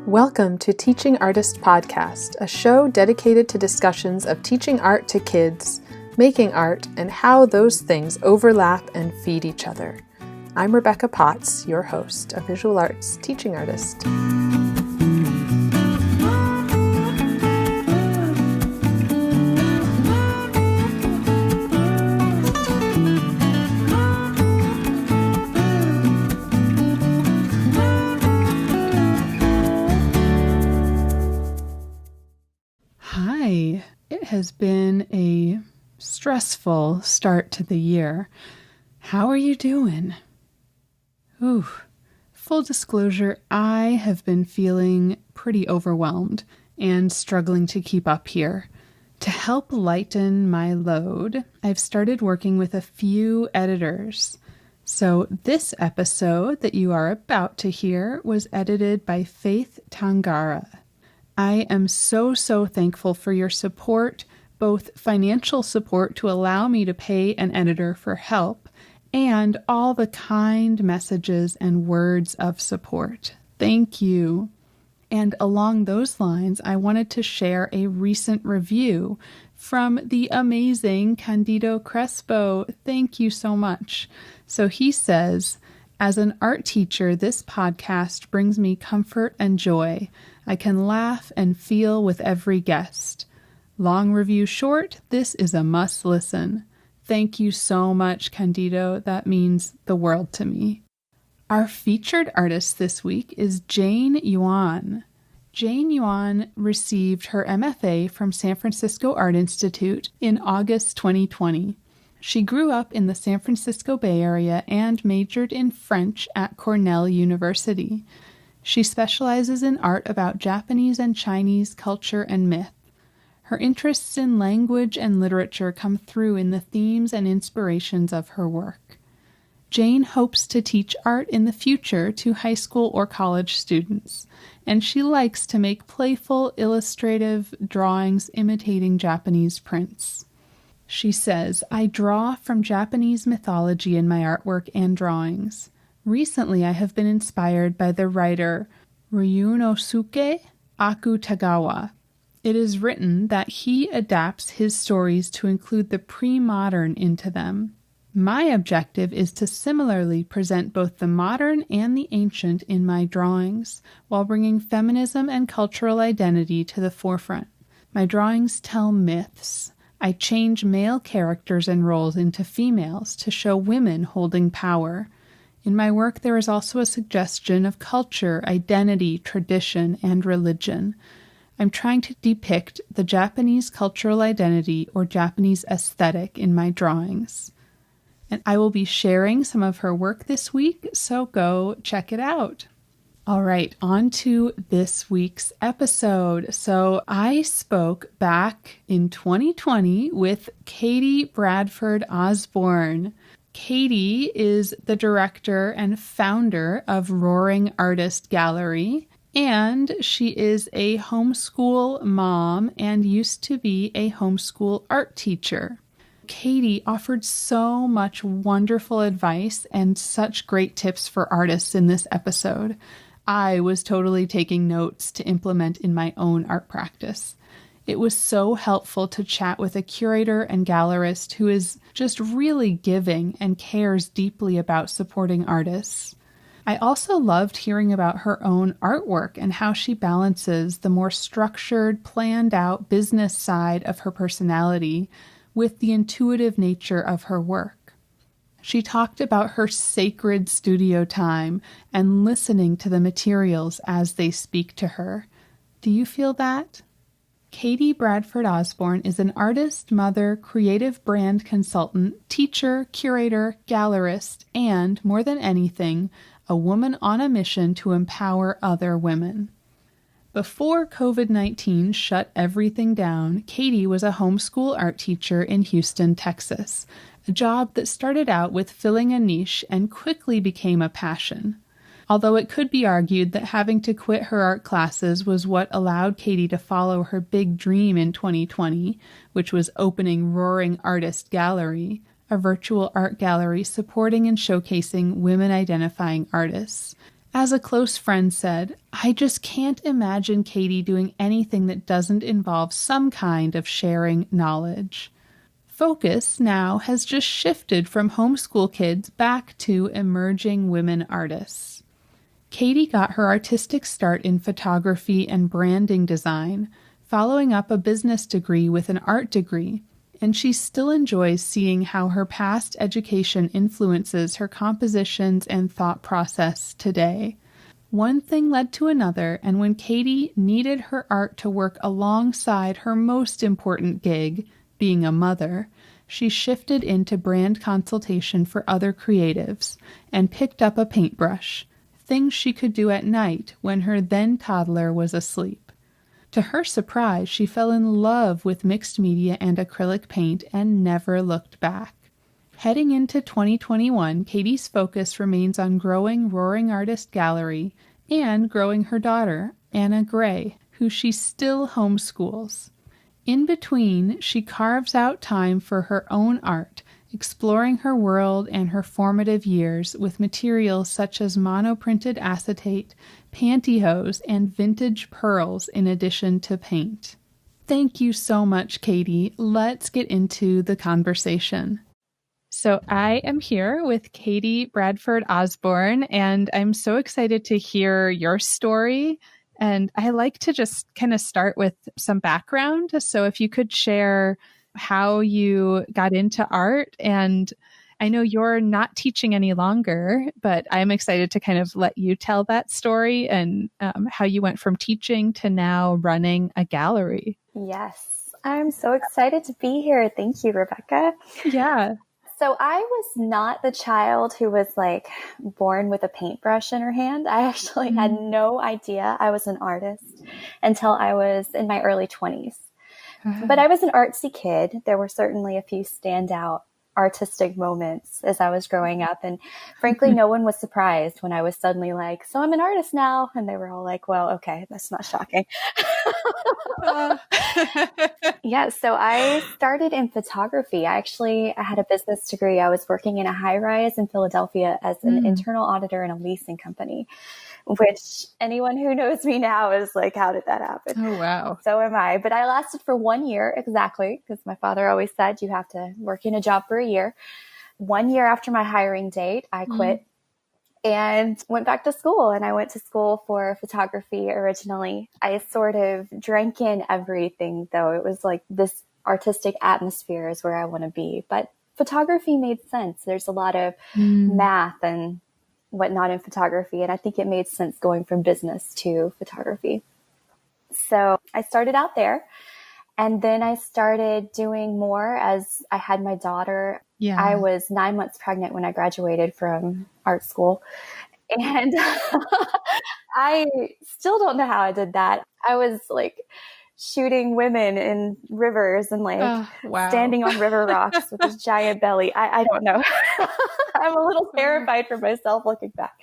Welcome to Teaching Artist Podcast, a show dedicated to discussions of teaching art to kids, making art, and how those things overlap and feed each other. I'm Rebecca Potts, your host, a visual arts teaching artist. Hi, it has been a stressful start to the year. How are you doing? Full disclosure, I have been feeling pretty overwhelmed and struggling to keep up here. To help lighten my load, I've started working with a few editors. So this episode that you are about to hear was edited by Faith Tangara. I am so thankful for your support, both financial support to allow me to pay an editor for help, and all the kind messages and words of support. Thank you. And along those lines, I wanted to share a recent review from the amazing Candido Crespo. Thank you so much. So he says, "As an art teacher, this podcast brings me comfort and joy. I can laugh and feel with every guest. Long review short, this is a must listen." Thank you so much, Candido. That means the world to me. Our featured artist this week is Jane Yuan. Jane Yuan received her MFA from San Francisco Art Institute in August 2020. She grew up in the San Francisco Bay Area and majored in French at Cornell University. She specializes in art about Japanese and Chinese culture and myth. Her interests in language and literature come through in the themes and inspirations of her work. Jane hopes to teach art in the future to high school or college students, and she likes to make playful, illustrative drawings imitating Japanese prints. She says, "I draw from Japanese mythology in my artwork and drawings. Recently, I have been inspired by the writer Ryunosuke Akutagawa. It is written that he adapts his stories to include the pre-modern into them. My objective is to similarly present both the modern and the ancient in my drawings, while bringing feminism and cultural identity to the forefront. My drawings tell myths. I change male characters and roles into females to show women holding power. In my work, there is also a suggestion of culture, identity, tradition, and religion. I'm trying to depict the Japanese cultural identity or Japanese aesthetic in my drawings." And I will be sharing some of her work this week, so go check it out. All right, on to this week's episode. So I spoke back in 2020 with Katie Bradford Osborne. Katie is the director and founder of Roaring Artist Gallery, and she is a homeschool mom and used to be a homeschool art teacher. Katie offered so much wonderful advice and such great tips for artists in this episode. I was totally taking notes to implement in my own art practice. It was so helpful to chat with a curator and gallerist who is just really giving and cares deeply about supporting artists. I also loved hearing about her own artwork and how she balances the more structured, planned-out business side of her personality with the intuitive nature of her work. She talked about her sacred studio time and listening to the materials as they speak to her. Do you feel that? Katie Bradford Osborne is an artist, mother, creative brand consultant, teacher, curator, gallerist, and, more than anything, a woman on a mission to empower other women. Before COVID-19 shut everything down, Katie was a homeschool art teacher in Houston, Texas, a job that started out with filling a niche and quickly became a passion. Although it could be argued that having to quit her art classes was what allowed Katie to follow her big dream in 2020, which was opening Roaring Artist Gallery, a virtual art gallery supporting and showcasing women-identifying artists. As a close friend said, I just can't imagine Katie doing anything that doesn't involve some kind of sharing knowledge. Focus now has just shifted from homeschool kids back to emerging women artists. Katie got her artistic start in photography and branding design, following up a business degree with an art degree, and she still enjoys seeing how her past education influences her compositions and thought process today. One thing led to another, and when Katie needed her art to work alongside her most important gig, being a mother, she shifted into brand consultation for other creatives and picked up a paintbrush, things she could do at night when her then toddler was asleep. To her surprise, she fell in love with mixed media and acrylic paint and never looked back. Heading into 2021, Katie's focus remains on growing Roaring Artist Gallery and growing her daughter, Anna Gray, who she still homeschools. In between, she carves out time for her own art, exploring her world and her formative years with materials such as monoprinted acetate, pantyhose, and vintage pearls in addition to paint. Thank you so much, Katie. Let's get into the conversation. So I am here with Katie Bradford Osborne, and I'm so excited to hear your story. And I like to just kind of start with some background. So if you could share how you got into art. And I know you're not teaching any longer, but I'm excited to kind of let you tell that story and how you went from teaching to now running a gallery. Yes, I'm so excited to be here. Thank you, Rebecca. Yeah. So I was not the child who was like born with a paintbrush in her hand. I actually had no idea I was an artist until I was in my early 20s. But I was an artsy kid. There were certainly a few standout artistic moments as I was growing up. And frankly, no one was surprised when I was suddenly like, so I'm an artist now. And they were all like, well, okay, that's not shocking. Yeah, so I started in photography. I had a business degree. I was working in a high rise in Philadelphia as an internal auditor in a leasing company, which anyone who knows me now is like, how did that happen? Oh, wow. So am I. But I lasted for 1 year exactly, because my father always said you have to work in a job for a year. 1 year after my hiring date, I quit and went back to school. And I went to school for photography originally. I sort of drank in everything, though. It was like this artistic atmosphere is where I want to be. But photography made sense. There's a lot of math and whatnot in photography. And I think it made sense going from business to photography. So I started out there. And then I started doing more as I had my daughter. Yeah. I was 9 months pregnant when I graduated from art school. And I still don't know how I did that. I was like shooting women in rivers and like standing on river rocks with this giant belly. I don't know. I'm a little terrified for myself looking back.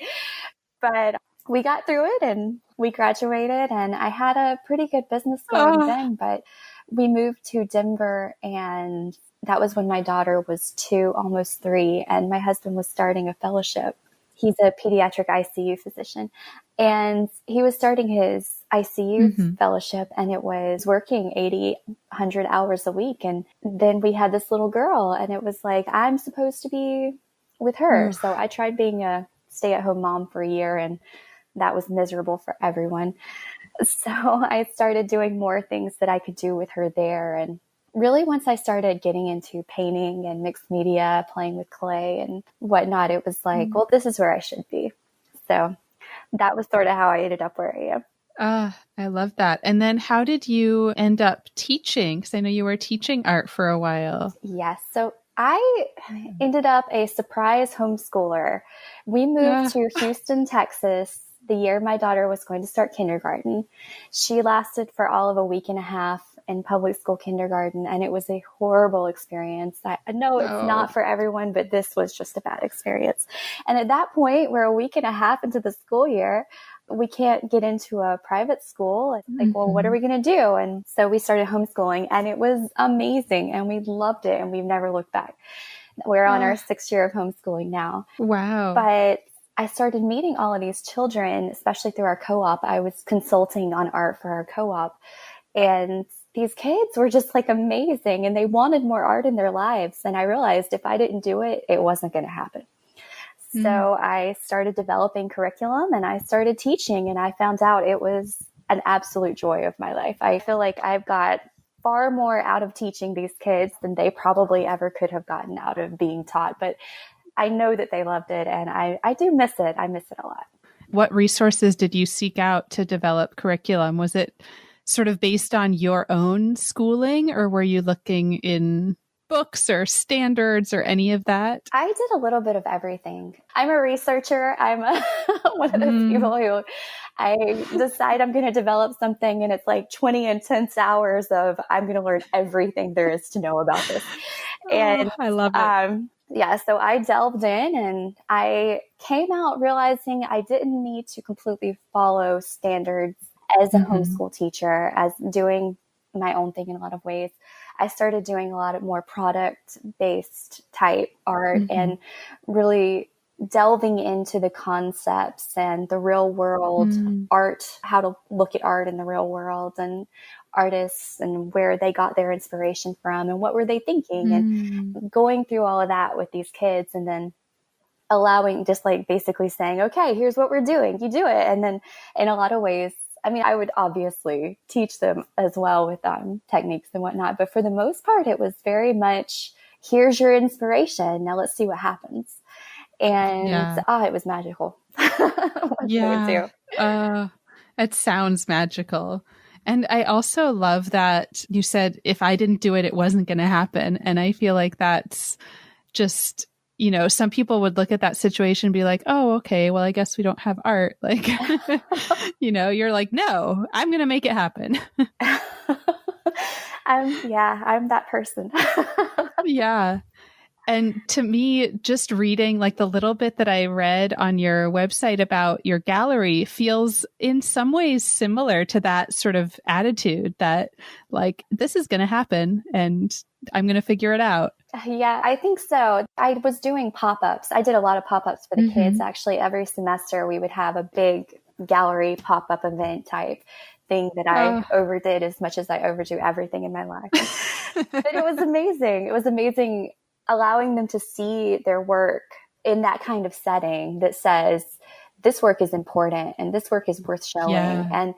But we got through it and we graduated and I had a pretty good business going then, but we moved to Denver and that was when my daughter was 2, almost 3, and my husband was starting a fellowship. He's a pediatric ICU physician, and he was starting his ICU fellowship, and it was working 80, 100 hours a week. And then we had this little girl, and it was like, I'm supposed to be with her. So I tried being a stay-at-home mom for a year, and that was miserable for everyone. So I started doing more things that I could do with her there. And really, once I started getting into painting and mixed media, playing with clay and whatnot, it was like, well, this is where I should be. So that was sort of how I ended up where I am. I love that. And then how did you end up teaching? Because I know you were teaching art for a while. Yes. So I ended up a surprise homeschooler. We moved to Houston, Texas, the year my daughter was going to start kindergarten. She lasted for all of a week and a half in public school kindergarten, and it was a horrible experience. I know it's not for everyone, but this was just a bad experience. And at that point, we're a week and a half into the school year. We can't get into a private school. It's like, well, what are we going to do? And so we started homeschooling, and it was amazing, and we loved it, and we've never looked back. We're on our 6th year of homeschooling now. Wow. But I started meeting all of these children, especially through our co-op. I was consulting on art for our co-op, and these kids were just like amazing, and they wanted more art in their lives. And I realized if I didn't do it, it wasn't going to happen. So I started developing curriculum and I started teaching, and I found out it was an absolute joy of my life. I feel like I've got far more out of teaching these kids than they probably ever could have gotten out of being taught. But I know that they loved it, and I do miss it. I miss it a lot. What resources did you seek out to develop curriculum? Was it sort of based on your own schooling, or were you looking in books or standards or any of that? I did a little bit of everything. I'm a researcher. I'm one of those people who I decide I'm going to develop something, and it's like 20 intense hours of I'm going to learn everything there is to know about this. And I love it. Yeah, so I delved in, and I came out realizing I didn't need to completely follow standards as a homeschool teacher, as doing my own thing in a lot of ways. I started doing a lot of more product-based type art and really delving into the concepts and the real world art, how to look at art in the real world, and artists and where they got their inspiration from and what were they thinking, and going through all of that with these kids, and then allowing, just like basically saying, okay, here's what we're doing, you do it. And then in a lot of ways, I mean, I would obviously teach them as well with techniques and whatnot, but for the most part, it was very much, here's your inspiration, now let's see what happens. And it was magical. It sounds magical. And I also love that you said, if I didn't do it, it wasn't going to happen. And I feel like that's just, you know, some people would look at that situation and be like, oh, okay, well, I guess we don't have art. Like, you know, you're like, no, I'm going to make it happen. I'm that person. Yeah. And to me, just reading like the little bit that I read on your website about your gallery feels in some ways similar to that sort of attitude that like, this is going to happen and I'm going to figure it out. Yeah, I think so. I was doing pop-ups. I did a lot of pop-ups for the kids. Actually, every semester we would have a big gallery pop-up event type thing that I overdid as much as I overdo everything in my life. But it was amazing. It was amazing allowing them to see their work in that kind of setting that says, this work is important and this work is worth showing. Yeah. And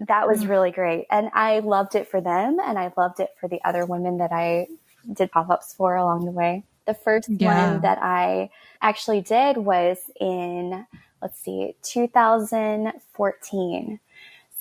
that was really great. And I loved it for them. And I loved it for the other women that I did pop-ups for along the way. The first one that I actually did was in, 2014.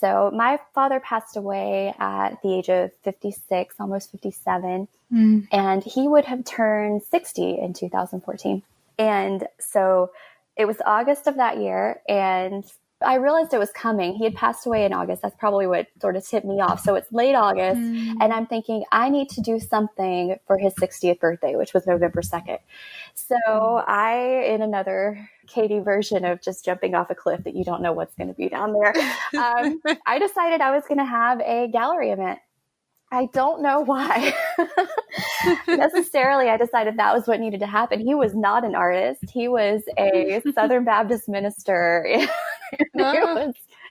So my father passed away at the age of 56, almost 57, and he would have turned 60 in 2014. And so it was August of that year, and I realized it was coming. He had passed away in August. That's probably what sort of tipped me off. So it's late August, and I'm thinking, I need to do something for his 60th birthday, which was November 2nd. So I, in another Katie version of just jumping off a cliff that you don't know what's going to be down there, I decided I was going to have a gallery event. I don't know why necessarily I decided that was what needed to happen. He was not an artist. He was a Southern Baptist minister.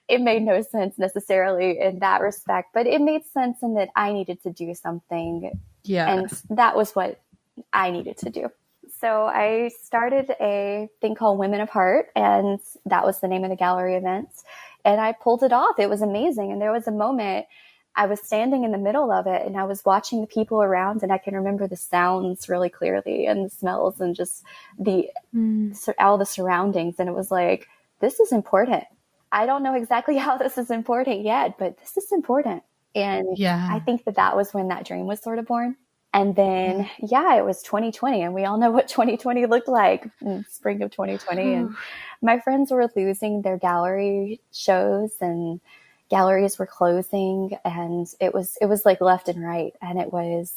It made no sense necessarily in that respect, but it made sense in that I needed to do something. Yeah. And that was what I needed to do. So I started a thing called Women of Heart, and that was the name of the gallery events. And I pulled it off. It was amazing. And there was a moment I was standing in the middle of it, and I was watching the people around, and I can remember the sounds really clearly and the smells and just all the surroundings. And it was like, this is important. I don't know exactly how this is important yet, but this is important. And I think that was when that dream was sort of born. And then, it was 2020, and we all know what 2020 looked like in spring of 2020. And my friends were losing their gallery shows, and galleries were closing, and it was like left and right. And it was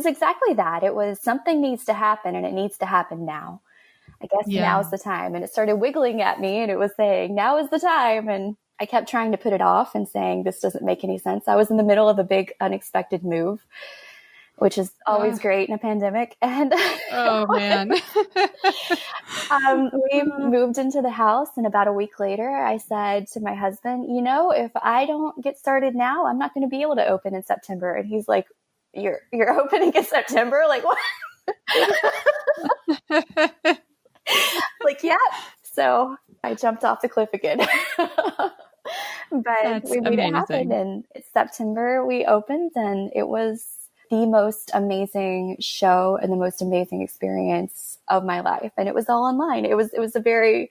exactly that. It was something needs to happen, and it needs to happen now. I guess now's the time. And it started wiggling at me, and it was saying, now is the time. And I kept trying to put it off and saying, this doesn't make any sense. I was in the middle of a big unexpected move, which is always great in a pandemic. And oh man. We moved into the house, and about a week later, I said to my husband, you know, if I don't get started now, I'm not going to be able to open in September. And he's like, you're opening in September? Like, what? Like, yeah. So I jumped off the cliff again. But That's we made amazing. it happen. And it's September we opened, and it was the most amazing show and the most amazing experience of my life. And it was all online. It was a very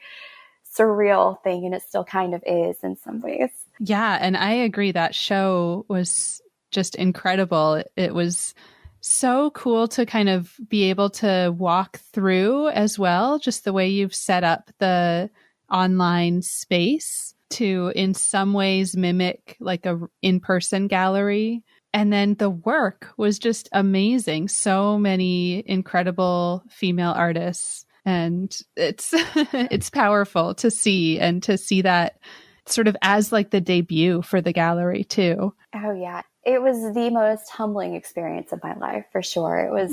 surreal thing, and it still kind of is in some ways. Yeah, and I agree. That show was just incredible. It was so cool to kind of be able to walk through as well, just the way you've set up the online space to in some ways mimic like a in-person gallery. And then the work was just amazing. So many incredible female artists. And it's it's powerful to see, and to see that sort of as like the debut for the gallery too. Oh yeah. It was the most humbling experience of my life, for sure. It was,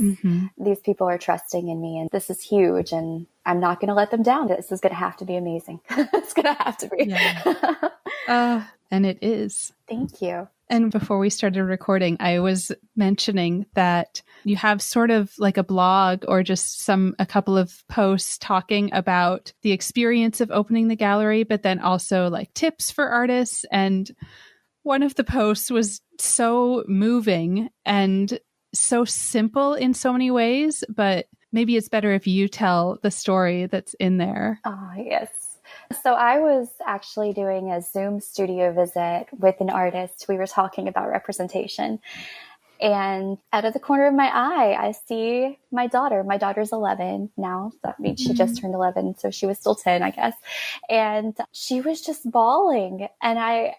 these people are trusting in me, and this is huge, and I'm not going to let them down. This is going to have to be amazing. It's going to have to be. Yeah. And it is. Thank you. And before we started recording, I was mentioning that you have sort of like a blog or just a couple of posts talking about the experience of opening the gallery, but then also like tips for artists. And one of the posts was so moving and so simple in so many ways, but maybe it's better if you tell the story that's in there. Oh, yes. So I was actually doing a Zoom studio visit with an artist. We were talking about representation. And out of the corner of my eye, I see my daughter. My daughter's 11 now. That means she just turned 11. So she was still 10, I guess. And she was just bawling. And I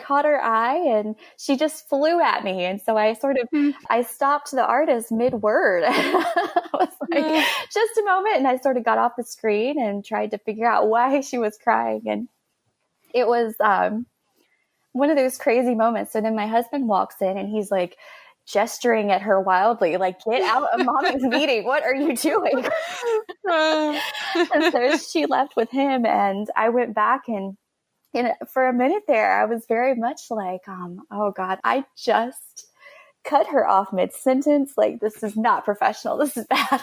caught her eye, and she just flew at me. And so I sort of, I stopped the artist mid-word. I was like, just a moment. And I sort of got off the screen and tried to figure out why she was crying. And it was one of those crazy moments. So then my husband walks in, and he's like, gesturing at her wildly, like, get out of mommy's meeting. What are you doing? And so she left with him, and I went back, and for a minute there, I was very much like, oh God, I just cut her off mid-sentence. Like, this is not professional. This is bad.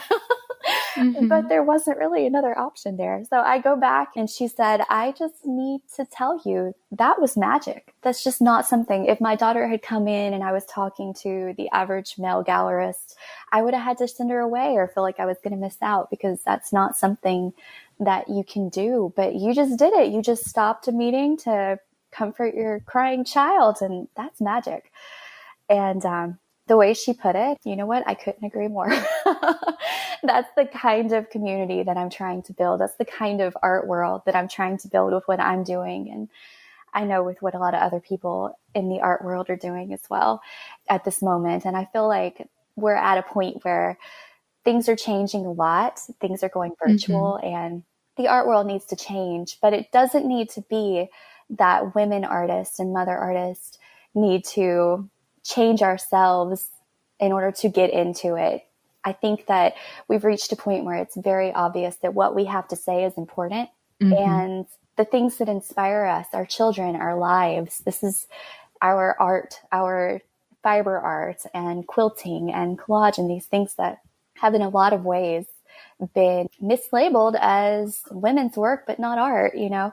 But there wasn't really another option there. So I go back, and she said, I just need to tell you that was magic. That's just not something. If my daughter had come in and I was talking to the average male gallerist, I would have had to send her away or feel like I was going to miss out, because that's not something that you can do. But you just did it. You just stopped a meeting to comfort your crying child, and that's magic. And the way she put it, you know what? I couldn't agree more. That's the kind of community that I'm trying to build. That's the kind of art world that I'm trying to build with what I'm doing. And I know with what a lot of other people in the art world are doing as well at this moment. And I feel like we're at a point where things are changing a lot. Things are going virtual, and the art world needs to change, but it doesn't need to be that women artists and mother artists need to change ourselves in order to get into it. I think that we've reached a point where it's very obvious that what we have to say is important, and the things that inspire us, our children, our lives, this is our art, our fiber art and quilting and collage, and these things that have in a lot of ways been mislabeled as women's work, but not art, you know.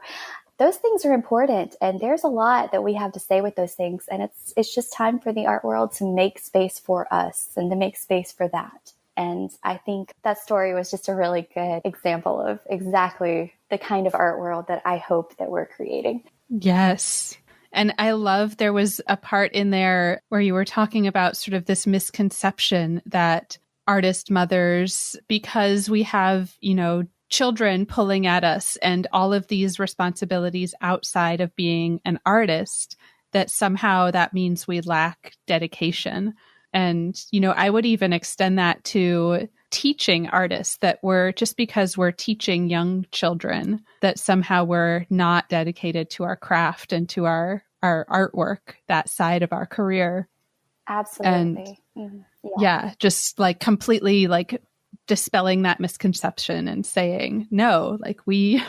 Those things are important, and there's a lot that we have to say with those things. And it's just time for the art world to make space for us and to make space for that. And I think that story was just a really good example of exactly the kind of art world that I hope that we're creating. Yes. And I love there was a part in there where you were talking about sort of this misconception that artist mothers, because we have, you know, children pulling at us and all of these responsibilities outside of being an artist, that somehow that means we lack dedication. And, you know, I would even extend that to teaching artists, that we're just because we're teaching young children, that somehow we're not dedicated to our craft and to our artwork, that side of our career. Absolutely. And yeah, just like completely like dispelling that misconception and saying, no, like we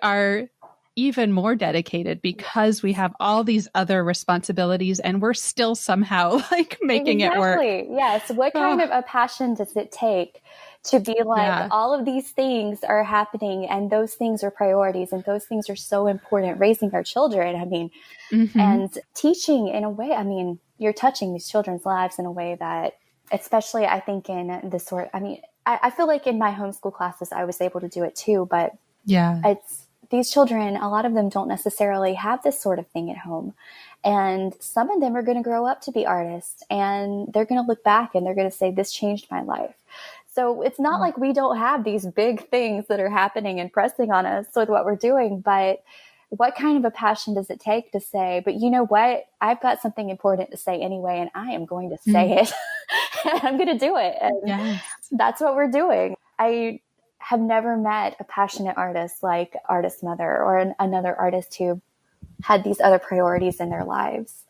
are even more dedicated because we have all these other responsibilities and we're still somehow like making it work. Exactly. Yes. What kind of a passion does it take to be like, all of these things are happening and those things are priorities and those things are so important, raising our children. I mean, and teaching in a way, I mean, you're touching these children's lives in a way that, especially I think in this sort, I mean, I feel like in my homeschool classes, I was able to do it too, but it's these children, a lot of them don't necessarily have this sort of thing at home. And some of them are going to grow up to be artists and they're going to look back and they're going to say, this changed my life. So it's not like we don't have these big things that are happening and pressing on us with what we're doing, but what kind of a passion does it take to say, but you know what, I've got something important to say anyway, and I am going to say it. And I'm going to do it. And that's what we're doing. I have never met a passionate artist like Artist Mother or another artist who had these other priorities in their lives.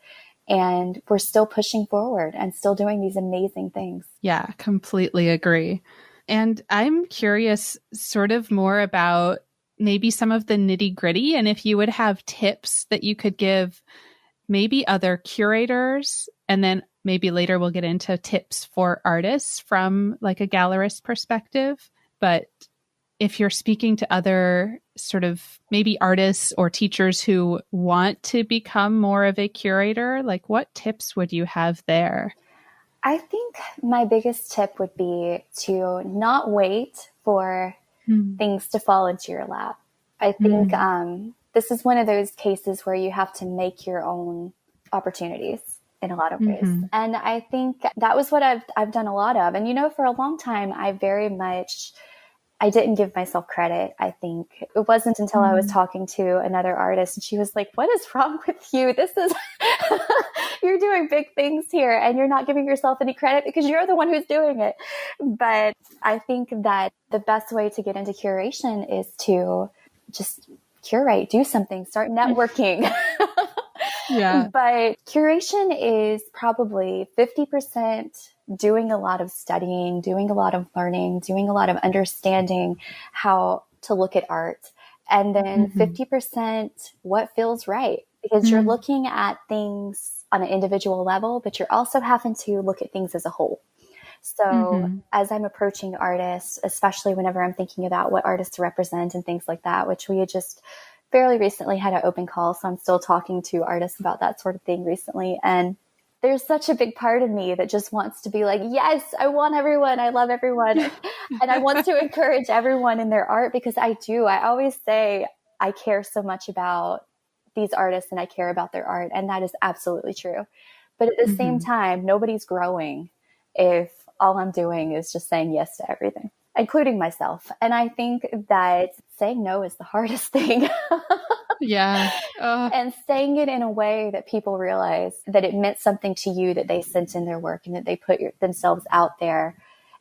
And we're still pushing forward and still doing these amazing things. Yeah, completely agree. And I'm curious sort of more about maybe some of the nitty gritty and if you would have tips that you could give maybe other curators, and then maybe later we'll get into tips for artists from like a gallerist perspective. But if you're speaking to other sort of maybe artists or teachers who want to become more of a curator, like what tips would you have there? I think my biggest tip would be to not wait for things to fall into your lap. I think this is one of those cases where you have to make your own opportunities in a lot of ways. And I think that was what I've done a lot of. And, you know, for a long time, I didn't give myself credit. I think it wasn't until I was talking to another artist and she was like, what is wrong with you? This is, you're doing big things here and you're not giving yourself any credit because you're the one who's doing it. But I think that the best way to get into curation is to just curate, do something, start networking. But curation is probably 50% doing a lot of studying, doing a lot of learning, doing a lot of understanding how to look at art. And then 50% what feels right, because you're looking at things on an individual level, but you're also having to look at things as a whole. So as I'm approaching artists, especially whenever I'm thinking about what artists to represent and things like that, which we had just fairly recently had an open call. So I'm still talking to artists about that sort of thing recently. And there's such a big part of me that just wants to be like, yes, I want everyone. I love everyone. And I want to encourage everyone in their art because I do. I always say I care so much about these artists and I care about their art. And that is absolutely true. But at the same time, nobody's growing if all I'm doing is just saying yes to everything, including myself. And I think that saying no is the hardest thing. And saying it in a way that people realize that it meant something to you, that they sent in their work and that they put themselves out there.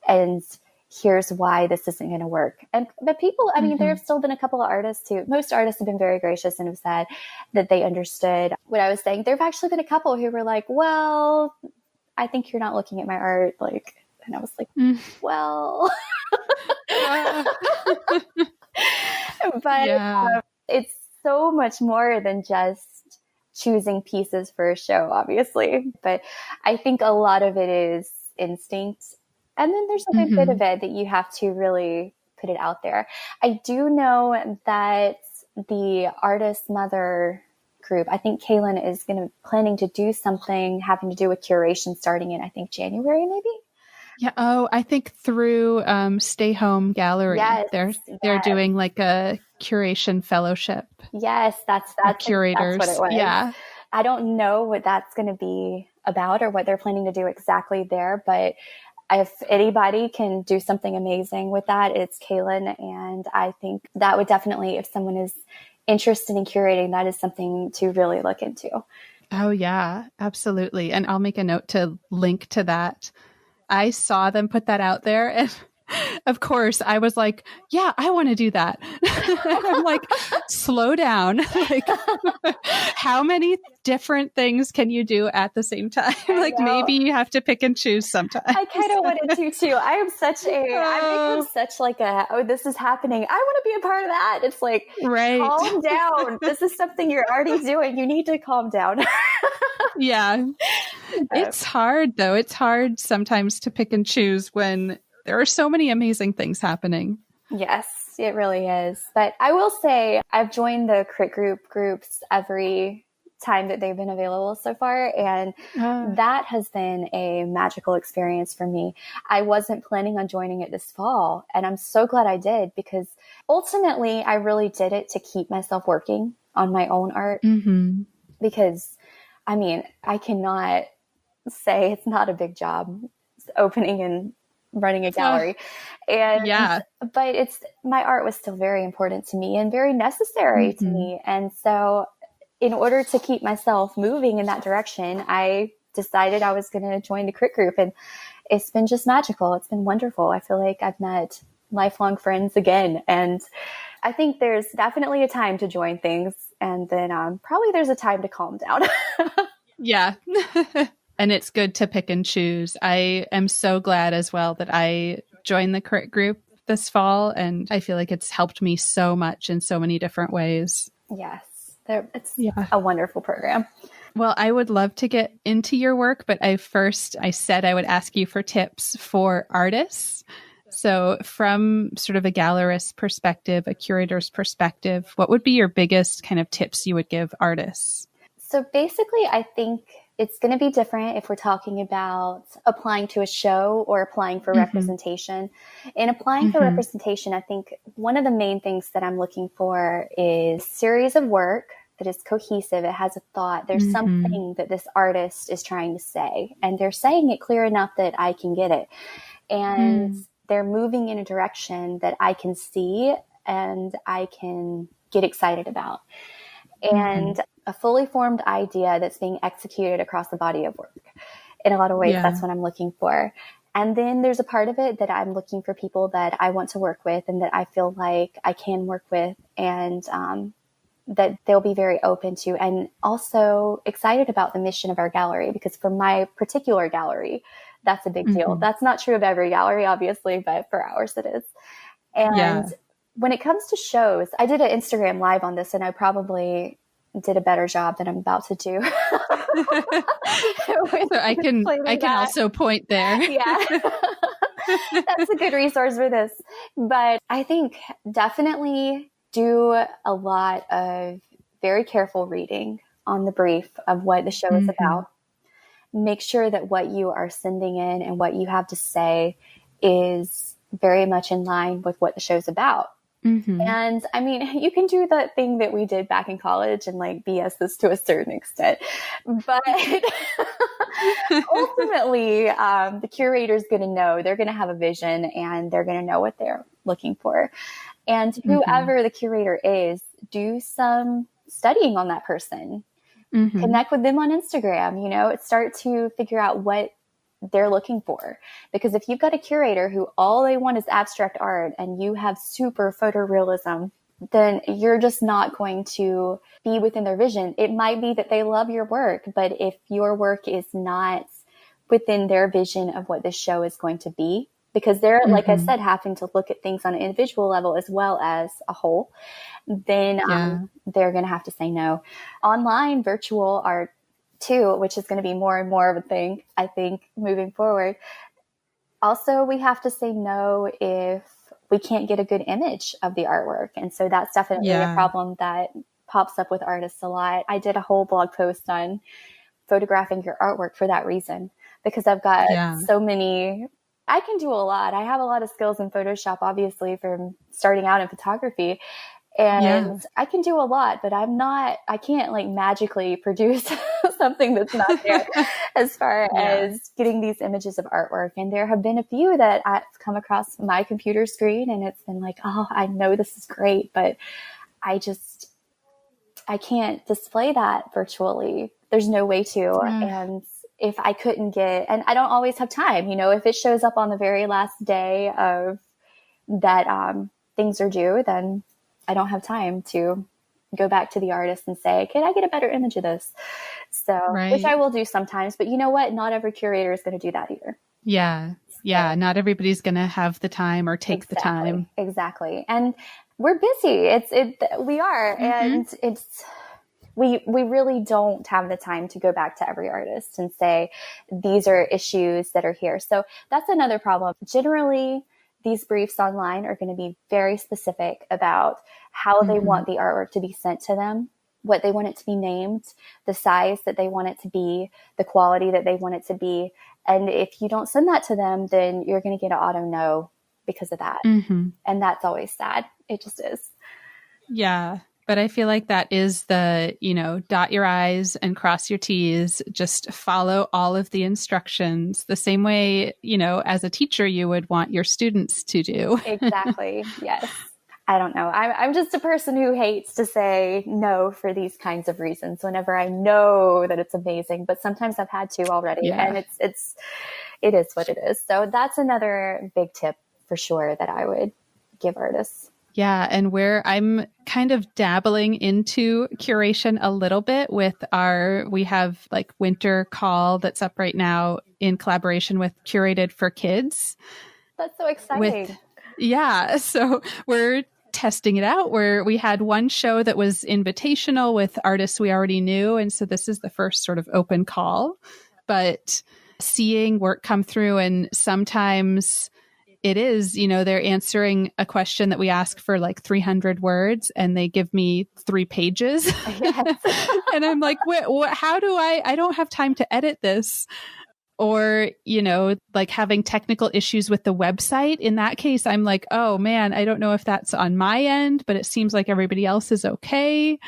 And here's why this isn't going to work. But people, I mean, there have still been a couple of artists who, most artists have been very gracious and have said that they understood what I was saying. There have actually been a couple who were like, well, I think you're not looking at my art. Like, and I was like, well, but it's so much more than just choosing pieces for a show, obviously. But I think a lot of it is instinct. And then there's a good bit of it that you have to really put it out there. I do know that the Artist Mother group, I think Kaylin is planning to do something having to do with curation starting in, I think, January, maybe. Yeah. Oh, I think through Stay Home Gallery, they're doing like a curation fellowship. Yes, that's curators. That's what it was. Yeah. I don't know what that's going to be about or what they're planning to do exactly there, but if anybody can do something amazing with that, it's Kaylin. And I think that would definitely, if someone is interested in curating, that is something to really look into. Oh, yeah, absolutely. And I'll make a note to link to that. I saw them put that out there and Of course, I was like, yeah, I want to do that. I'm like, slow down. Like, how many different things can you do at the same time? Like, maybe you have to pick and choose sometimes. I kind of wanted to too. I've become such like oh, this is happening, I want to be a part of that. It's like, right. Calm down. This is something you're already doing. You need to calm down. Yeah. It's hard though. It's hard sometimes to pick and choose when there are so many amazing things happening. Yes, it really is. But I will say I've joined the crit groups every time that they've been available so far. And that has been a magical experience for me. I wasn't planning on joining it this fall. And I'm so glad I did, because ultimately I really did it to keep myself working on my own art. Mm-hmm. Because I mean, I cannot say it's not a big job opening and running a gallery. But my art was still very important to me and very necessary to me. And so in order to keep myself moving in that direction, I decided I was going to join the crit group, and it's been just magical. It's been wonderful. I feel like I've met lifelong friends again. And I think there's definitely a time to join things. And then probably there's a time to calm down. Yeah. And it's good to pick and choose. I am so glad as well that I joined the crit group this fall. And I feel like it's helped me so much in so many different ways. Yes. It's a wonderful program. Well, I would love to get into your work, but I said I would ask you for tips for artists. So from sort of a gallerist perspective, a curator's perspective, what would be your biggest kind of tips you would give artists? So basically, I think it's going to be different if we're talking about applying to a show or applying for representation. In applying for representation, I think one of the main things that I'm looking for is series of work that is cohesive. It has a thought. There's something that this artist is trying to say, and they're saying it clear enough that I can get it. And they're moving in a direction that I can see and I can get excited about. And a fully formed idea that's being executed across the body of work. In a lot of ways, that's what I'm looking for. And then there's a part of it that I'm looking for people that I want to work with and that I feel like I can work with, and that they'll be very open to, and also excited about the mission of our gallery, because for my particular gallery, that's a big deal. That's not true of every gallery, obviously, but for ours it is. And when it comes to shows, I did an Instagram live on this, and I probably did a better job than I'm about to do. So I can also point there. Yeah. That's a good resource for this. But I think definitely do a lot of very careful reading on the brief of what the show is about. Make sure that what you are sending in and what you have to say is very much in line with what the show's about. And I mean, you can do that thing that we did back in college and like BS this to a certain extent, but ultimately, the curator is going to know, they're going to have a vision, and they're going to know what they're looking for. And whoever the curator is, do some studying on that person, connect with them on Instagram, start to figure out what they're looking for. Because if you've got a curator who all they want is abstract art and you have super photorealism, then you're just not going to be within their vision. It might be that they love your work, but if your work is not within their vision of what the show is going to be, because they're, like I said, having to look at things on an individual level as well as a whole, then they're going to have to say no. Online, virtual art too, which is going to be more and more of a thing, I think, moving forward. Also, we have to say no if we can't get a good image of the artwork. And so that's definitely a problem that pops up with artists a lot. I did a whole blog post on photographing your artwork for that reason, because I've got so many. I can do a lot. I have a lot of skills in Photoshop, obviously, from starting out in photography. And I can do a lot, but I can't like magically produce something that's not there as far as getting these images of artwork. And there have been a few that I've come across my computer screen, and it's been like, oh, I know this is great, but I can't display that virtually. There's no way to. And if I couldn't get, and I don't always have time, if it shows up on the very last day of that things are due, then I don't have time to go back to the artist and say, can I get a better image of this? So, which I will do sometimes, but you know what? Not every curator is going to do that either. Yeah. Yeah. Not everybody's going to have the time or take the time. Exactly. And we're busy. We are. And we really don't have the time to go back to every artist and say, these are issues that are here. So that's another problem. Generally, these briefs online are going to be very specific about how they want the artwork to be sent to them, what they want it to be named, the size that they want it to be, the quality that they want it to be. And if you don't send that to them, then you're going to get an auto no because of that. And that's always sad. It just is. Yeah. But I feel like that is the, dot your I's and cross your T's, just follow all of the instructions the same way, as a teacher, you would want your students to do. Exactly. Yes. I don't know. I'm just a person who hates to say no for these kinds of reasons whenever I know that it's amazing, but sometimes I've had to already and it is what it is. So that's another big tip for sure that I would give artists. Yeah. And where I'm kind of dabbling into curation a little bit with we have like winter call that's up right now in collaboration with Curated for Kids. That's so exciting. So we're testing it out where we had one show that was invitational with artists we already knew. And so this is the first sort of open call, but seeing work come through, and sometimes it is, they're answering a question that we ask for like 300 words and they give me 3 pages. Yes. And I'm like, how do I don't have time to edit this. Or, like having technical issues with the website. In that case, I'm like, oh man, I don't know if that's on my end, but it seems like everybody else is okay.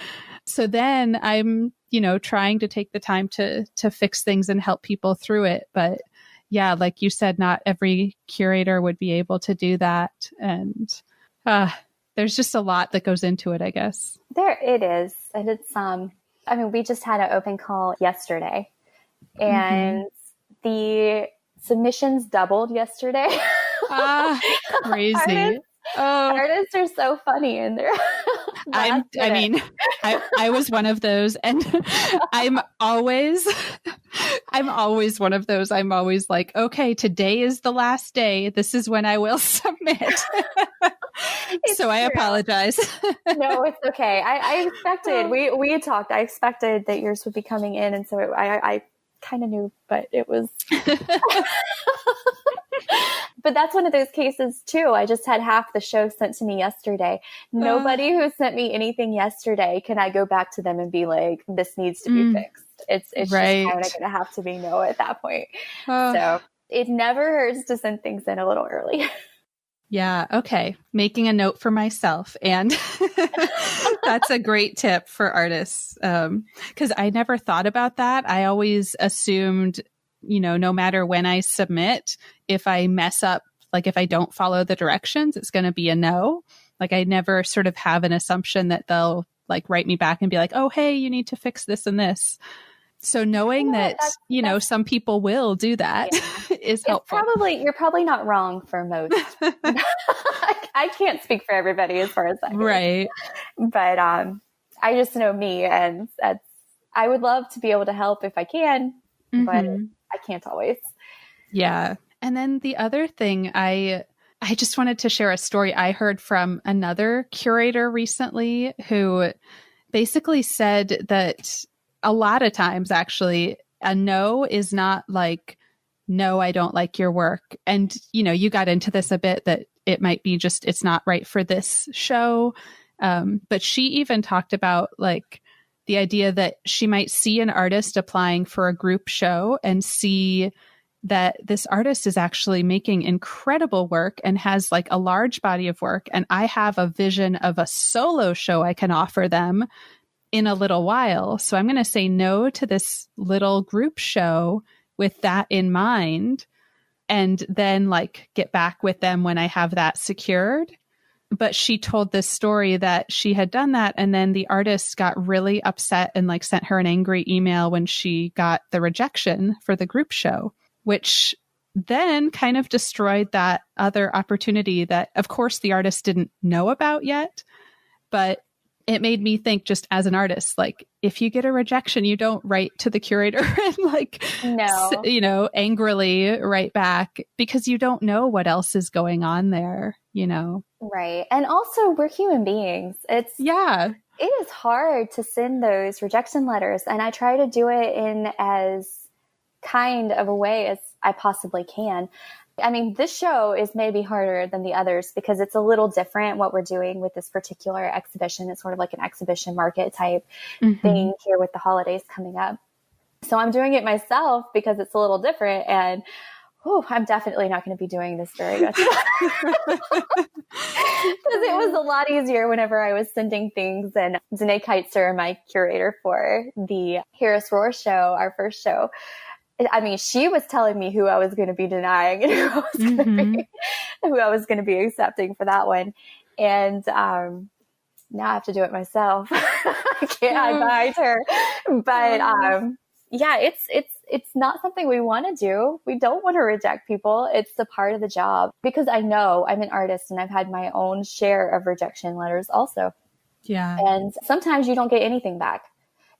So then I'm, trying to take the time to fix things and help people through it. But yeah, like you said, not every curator would be able to do that. And there's just a lot that goes into it, I guess. There it is. And it's, we just had an open call yesterday and the submissions doubled yesterday. Crazy. Artists are so funny in there. I was one of those, and I'm always one of those. I'm always like, okay, today is the last day. This is when I will submit. So I apologize. No, it's okay. I expected, we had talked, I expected that yours would be coming in. And so I kind of knew, but it was, but that's one of those cases too. I just had half the show sent to me yesterday. Nobody who sent me anything yesterday can I go back to them and be like, this needs to be fixed. It's right. Just kind of going to have to be no at that point. So it never hurts to send things in a little early. Yeah. Okay. Making a note for myself. And that's a great tip for artists. 'Cause I never thought about that. I always assumed, no matter when I submit, if I mess up, like if I don't follow the directions, it's going to be a no. Like I never sort of have an assumption that they'll like write me back and be like, oh, hey, you need to fix this and this. So knowing that, some people will do that is helpful. You're probably not wrong for most. I can't speak for everybody as far as that goes. Right. But I just know me, and I would love to be able to help if I can, but I can't always. Yeah. And then the other thing, I just wanted to share a story I heard from another curator recently who basically said that a lot of times, actually, a no is not like, no, I don't like your work. And, you got into this a bit that it might be just, it's not right for this show. But she even talked about like the idea that she might see an artist applying for a group show and see that this artist is actually making incredible work and has like a large body of work. And I have a vision of a solo show I can offer them in a little while. So I'm going to say no to this little group show with that in mind, and then like get back with them when I have that secured. But she told this story that she had done that. And then the artist got really upset and like sent her an angry email when she got the rejection for the group show, which then kind of destroyed that other opportunity that, of course, the artist didn't know about yet. But it made me think, just as an artist, like, if you get a rejection, you don't write to the curator and like, No. Angrily write back, because you don't know what else is going on there, Right. And also, we're human beings. It is hard to send those rejection letters. And I try to do it in as kind of a way as I possibly can. I mean, this show is maybe harder than the others because it's a little different what we're doing with this particular exhibition. It's sort of like an exhibition market type thing here with the holidays coming up. So I'm doing it myself because it's a little different, and I'm definitely not going to be doing this very much. Because it was a lot easier whenever I was sending things. And Danae Keitzer, my curator for the Harris Roar show, our first show, I mean, she was telling me who I was going to be denying and who I was going to be accepting for that one. And now I have to do it myself. I can't hide behind her. But it's not something we want to do. We don't want to reject people. It's a part of the job, because I know I'm an artist and I've had my own share of rejection letters also. Yeah. And sometimes you don't get anything back.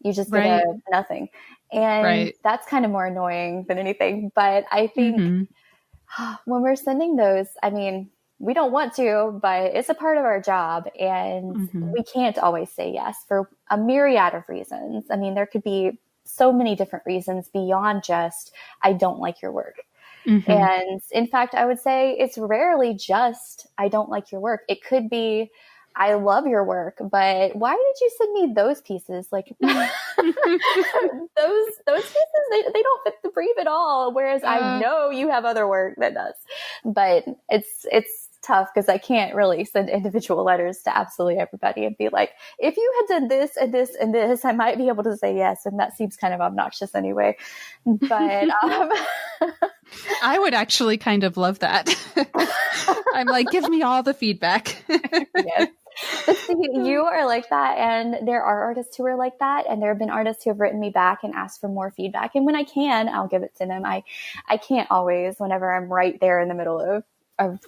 You just get nothing. And that's kind of more annoying than anything. But I think when we're sending those, I mean, we don't want to, but it's a part of our job. And we can't always say yes for a myriad of reasons. I mean, there could be so many different reasons beyond just, I don't like your work. And in fact, I would say it's rarely just, I don't like your work. It could be, I love your work, but why did you send me those pieces? Like those pieces, they don't fit the brief at all. Whereas I know you have other work that does. But it's tough because I can't really send individual letters to absolutely everybody and be like, if you had done this and this and this, I might be able to say yes. And that seems kind of obnoxious anyway. But I would actually kind of love that. I'm like, give me all the feedback. Yes. But see, you are like that, and there are artists who are like that, and there have been artists who have written me back and asked for more feedback, and when I can, I'll give it to them. I can't always whenever I'm right there in the middle of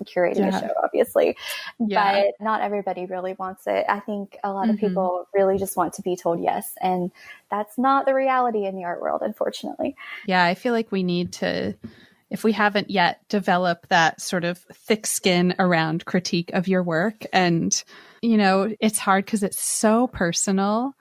curating a show, obviously, but not everybody really wants it. I think a lot of people really just want to be told yes, and that's not the reality in the art world, unfortunately. Yeah, I feel like we need to, if we haven't yet, develop that sort of thick skin around critique of your work. And, it's hard because it's so personal,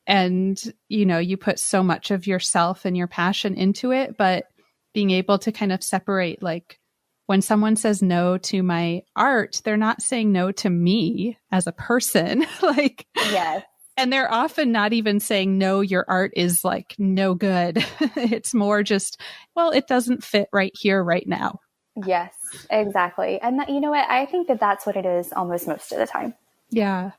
and, you put so much of yourself and your passion into it, but being able to kind of separate, like, when someone says no to my art, they're not saying no to me as a person. Like, yes. And they're often not even saying, no, your art is like no good. It's more just, well, it doesn't fit right here, right now. Yes, exactly. And that, you know what? I think that that's what it is almost most of the time. Yeah.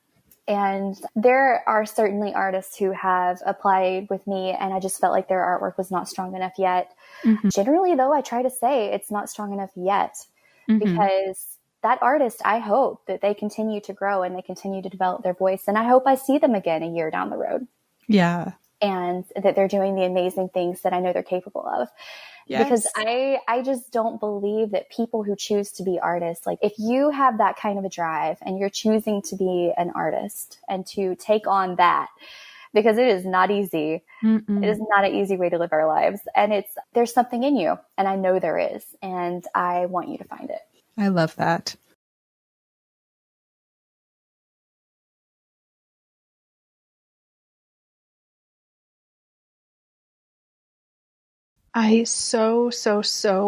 And there are certainly artists who have applied with me, and I just felt like their artwork was not strong enough yet. Generally, though, I try to say it's not strong enough yet, because that artist, I hope that they continue to grow and they continue to develop their voice. And I hope I see them again a year down the road. Yeah. And that they're doing the amazing things that I know they're capable of. Yes. Because I just don't believe that people who choose to be artists, like if you have that kind of a drive and you're choosing to be an artist and to take on that, because it is not easy. It is not an easy way to live our lives. And there's something in you, and I know there is, and I want you to find it. I love that. I so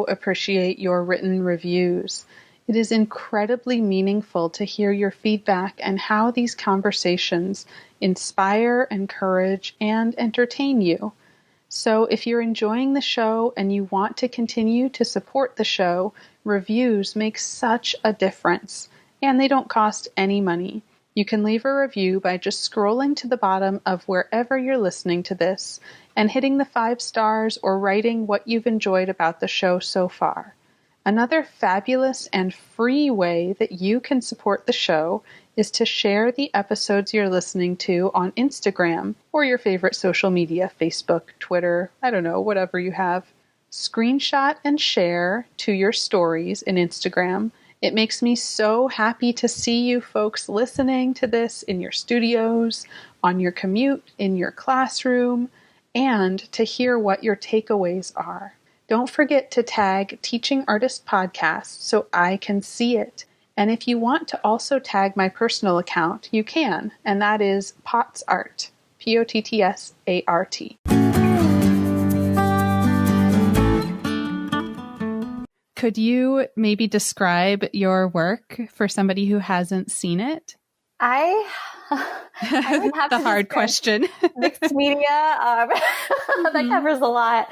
appreciate your written reviews. It is incredibly meaningful to hear your feedback and how these conversations inspire, encourage, and entertain you. So if you're enjoying the show and you want to continue to support the show, reviews make such a difference, and they don't cost any money. You can leave a review by just scrolling to the bottom of wherever you're listening to this and hitting the 5 stars or writing what you've enjoyed about the show so far. Another fabulous and free way that you can support the show is to share the episodes you're listening to on Instagram or your favorite social media, Facebook, Twitter, I don't know, whatever you have. Screenshot and share to your stories in Instagram. It makes me so happy to see you folks listening to this in your studios, on your commute, in your classroom, and to hear what your takeaways are. Don't forget to tag Teaching Artist Podcast so I can see it. And if you want to also tag my personal account, you can, and that is Pottsart, Pottsart. Could you maybe describe your work for somebody who hasn't seen it? I would have the to hard question. Mixed media. That covers a lot.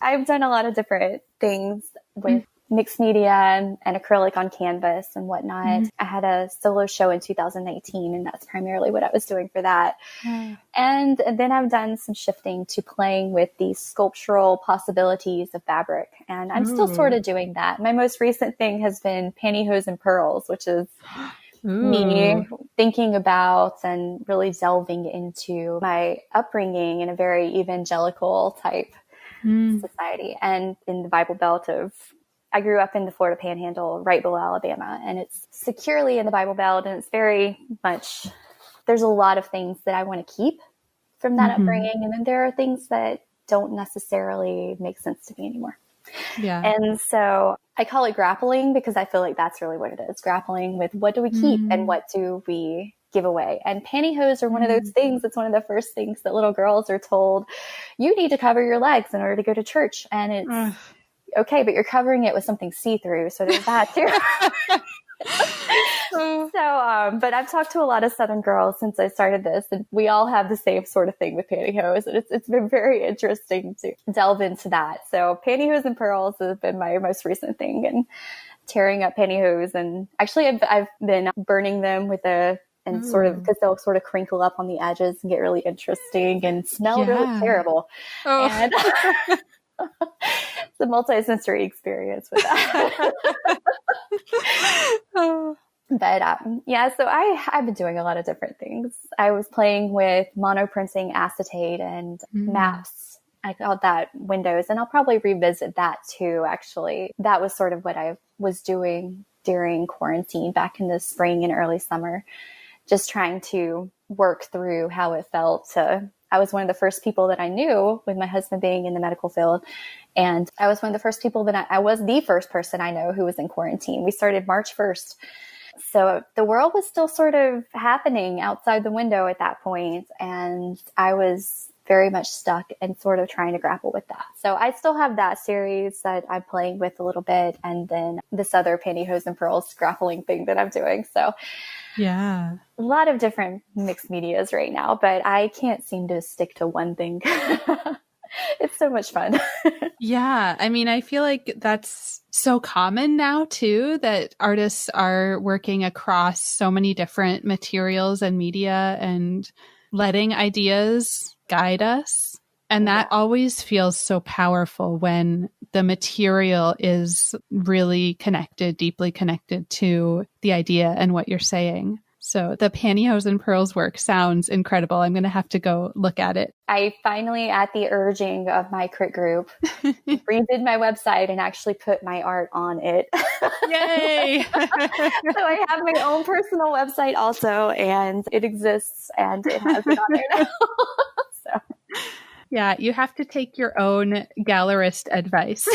I've done a lot of different things with mixed media and acrylic on canvas and whatnot. I had a solo show in 2019, and that's primarily what I was doing for that. And then I've done some shifting to playing with these sculptural possibilities of fabric. And I'm still sort of doing that. My most recent thing has been pantyhose and pearls, which is me thinking about and really delving into my upbringing in a very evangelical type society and in the Bible Belt I grew up in the Florida Panhandle, right below Alabama, and it's securely in the Bible Belt, and it's very much, there's a lot of things that I want to keep from that upbringing, and then there are things that don't necessarily make sense to me anymore. Yeah. And so I call it grappling because I feel like that's really what it is, grappling with what do we keep and what do we give away. And pantyhose are one of those things. It's one of the first things that little girls are told, you need to cover your legs in order to go to church. And it's okay, but you're covering it with something see-through. So there's that too. But I've talked to a lot of Southern girls since I started this, and we all have the same sort of thing with pantyhose. And it's been very interesting to delve into that. So pantyhose and pearls has been my most recent thing, and tearing up pantyhose. And actually I've been burning them with sort of, because they'll sort of crinkle up on the edges and get really interesting and smell really terrible. And it's a multi-sensory experience with that. But so I've been doing a lot of different things. I was playing with monoprinting acetate and maps. I called that windows, and I'll probably revisit that too, actually. That was sort of what I was doing during quarantine back in the spring and early summer, just trying to work through how it felt I was one of the first people that I knew, with my husband being in the medical field. And I was one of the first people that I was the first person I know who was in quarantine. We started March 1st. So the world was still sort of happening outside the window at that point. And I was very much stuck and sort of trying to grapple with that. So I still have that series that I'm playing with a little bit. And then this other pantyhose and pearls grappling thing that I'm doing. So yeah, a lot of different mixed medias right now, but I can't seem to stick to one thing. It's so much fun. Yeah. I mean, I feel like that's so common now too, that artists are working across so many different materials and media and letting ideas guide us. And that always feels so powerful when the material is really connected, deeply connected to the idea and what you're saying. So the pantyhose and pearls work sounds incredible. I'm going to have to go look at it. I finally, at the urging of my crit group, redid my website and actually put my art on it. Yay! So I have my own personal website also, and it exists, and it has it on there now. So. Yeah, you have to take your own gallerist advice.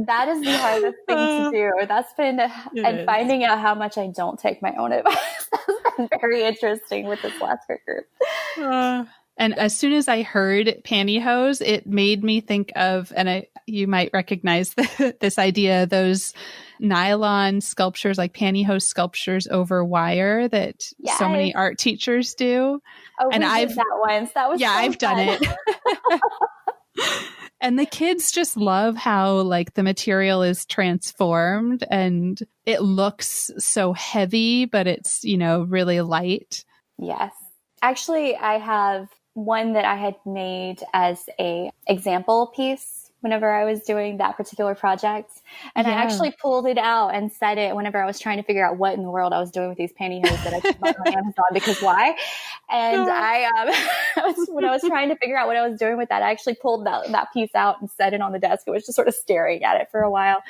That is the hardest thing to do. That's been, and finding out how much I don't take my own advice has been very interesting with this last group. And as soon as I heard pantyhose, it made me think of, and you might recognize this idea, those nylon sculptures, like pantyhose sculptures over wire that so many art teachers do. Oh, and I've did that once. That was I've done it. And the kids just love how like the material is transformed and it looks so heavy, but it's, really light. Yes. Actually, I have one that I had made as a example piece whenever I was doing that particular project. And I actually pulled it out and said it whenever I was trying to figure out what in the world I was doing with these pantyhose that I bought on Amazon, because why? And when I was trying to figure out what I was doing with that, I actually pulled that piece out and set it on the desk. It was just sort of staring at it for a while.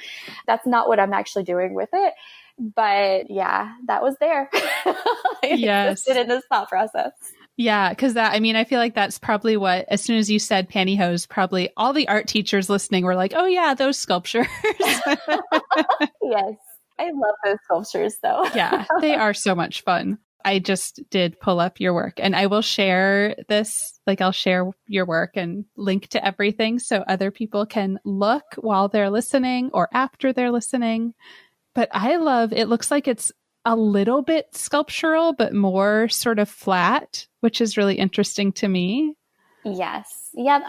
That's not what I'm actually doing with it. But yeah, that was there. It existed in this thought process. Yeah, because I feel like that's probably what, as soon as you said pantyhose, probably all the art teachers listening were like, oh yeah, those sculptures. Yes, I love those sculptures though. Yeah, they are so much fun. I just did pull up your work, and I will share this, like I'll share your work and link to everything so other people can look while they're listening or after they're listening. But it looks like it's a little bit sculptural, but more sort of flat, which is really interesting to me. Yes. Yeah.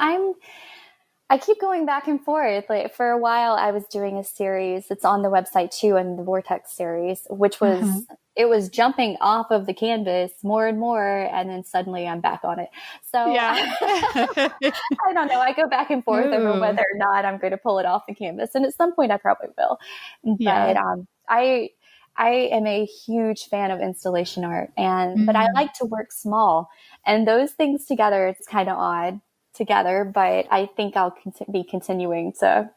I keep going back and forth. Like for a while I was doing a series that's on the website too, and the Vortex series, which was, it was jumping off of the canvas more and more. And then suddenly I'm back on it. So yeah. I don't know. I go back and forth over whether or not I'm going to pull it off the canvas. And at some point I probably will. But I am a huge fan of installation art, but I like to work small, and those things together, it's kind of odd together, but I think I'll be continuing to